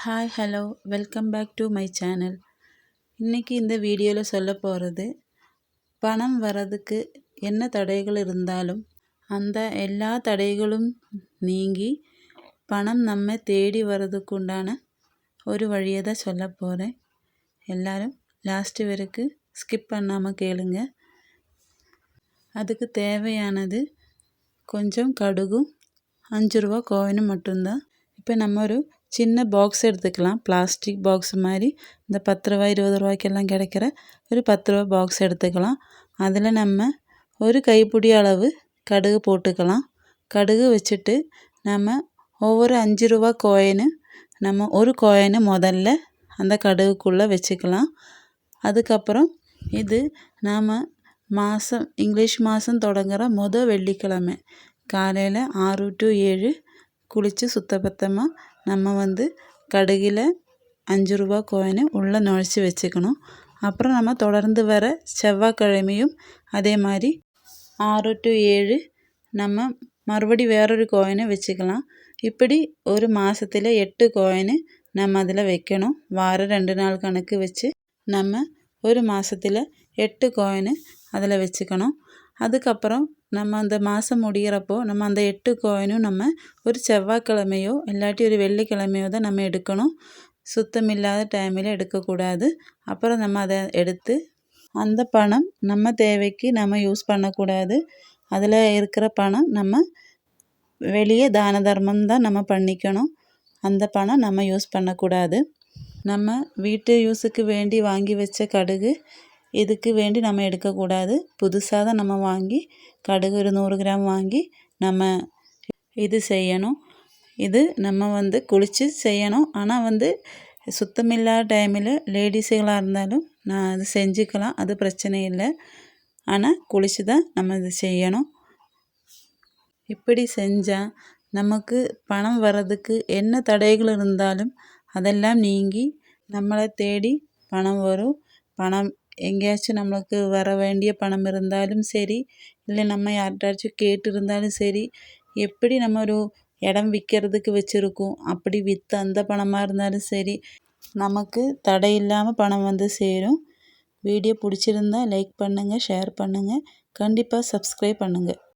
Hi hello welcome back to my channel. இன்றைக்கி இந்த வீடியோவில் சொல்ல போகிறது, பணம் வர்றதுக்கு என்ன தடைகள் இருந்தாலும் அந்த எல்லா தடைகளும் நீங்கி பணம் நம்ம தேடி வர்றதுக்கு உண்டான ஒரு வழியை தான் சொல்ல போகிறேன். எல்லோரும் லாஸ்ட்டு வரைக்கும் ஸ்கிப் பண்ணாமல் கேளுங்க. அதுக்கு தேவையானது கொஞ்சம் கடுகும் 5 ரூபா காயினும் மட்டும்தான். இப்போ நம்ம ஒரு சின்ன பாக்ஸ் எடுத்துக்கலாம், பிளாஸ்டிக் பாக்ஸ் மாதிரி. இந்த 10 ரூபா 20 ரூபாய்க்கெல்லாம் கிடைக்கிற ஒரு 10 ரூபா பாக்ஸ் எடுத்துக்கலாம். அதில் நம்ம ஒரு கைப்பிடி அளவு கடுகு போட்டுக்கலாம். கடுகு வச்சுட்டு நம்ம ஒவ்வொரு 5 ரூபா காயினு நம்ம ஒரு காயினு முதல்ல அந்த கடுகுக்குள்ளே வச்சுக்கலாம். அதுக்கப்புறம் இது நாம் இங்கிலீஷ் மாதம் தொடங்குகிற வெள்ளிக்கிழமை காலையில் 6 to 7 குளித்து சுத்தபத்தமாக நம்ம கடுகில் 5 ரூபா காயினை உள்ளே நுழைச்சி வச்சுக்கணும். அப்புறம் நம்ம தொடர்ந்து வர செவ்வாய்க்கிழமையும் அதே மாதிரி 6 to 7 நம்ம மறுபடி வேறொரு காயினை வச்சுக்கலாம். இப்படி ஒரு மாதத்தில் 8 காயினு நம்ம அதில் வைக்கணும். வாரம் 2 நாள் கணக்கு வச்சு நம்ம ஒரு மாதத்தில் 8 காயினு அதில் வச்சுக்கணும். அதுக்கப்புறம் நம்ம அந்த மாதம் முடிகிறப்போ நம்ம அந்த 8 காயினும் நம்ம ஒரு செவ்வாய்க்கிழமையோ இல்லாட்டி ஒரு வெள்ளிக்கிழமையோ தான் நம்ம எடுக்கணும். சுத்தமில்லாத டைமில் எடுக்கக்கூடாது. அப்புறம் நம்ம அதை எடுத்து அந்த பணம் நம்ம தேவைக்கு நம்ம யூஸ் பண்ணக்கூடாது. அதில் இருக்கிற பணம் நம்ம வெளியே தான தர்மம் தான் நம்ம பண்ணிக்கணும். அந்த பணம் நம்ம யூஸ் பண்ணக்கூடாது. நம்ம வீட்டு யூஸுக்கு வேண்டி வாங்கி வச்ச கடுகு இதுக்கு வேண்டி நம்ம எடுக்கக்கூடாது. புதுசாக தான் நம்ம வாங்கி கடுகு ஒரு 100 கிராம் வாங்கி நம்ம இது செய்யணும். இது நம்ம குளித்து செய்யணும். ஆனால் சுத்தமில்லாத டைமில் லேடிஸுகளாக இருந்தாலும் நான் அது செஞ்சுக்கலாம், அது பிரச்சனை இல்லை. ஆனால் குளித்து தான் நம்ம இது செய்யணும். இப்படி செஞ்சால் நமக்கு பணம் வர்றதுக்கு என்ன தடைகள் இருந்தாலும் அதெல்லாம் நீங்கி நம்மளை தேடி பணம் வரும். பணம் எங்கேயாச்சும் நம்மளுக்கு வர வேண்டிய பணம் இருந்தாலும் சரி, இல்லை நம்ம யார்கிட்டாச்சும் கேட்டு இருந்தாலும் சரி, எப்படி நம்ம ஒரு இடம் விற்கிறதுக்கு வச்சுருக்கோம், அப்படி விற்று அந்த பணமாக இருந்தாலும் சரி, நமக்கு தடை இல்லாமல் பணம் சேரும். வீடியோ பிடிச்சிருந்தா லைக் பண்ணுங்கள், ஷேர் பண்ணுங்கள், கண்டிப்பாக சப்ஸ்கிரைப் பண்ணுங்கள்.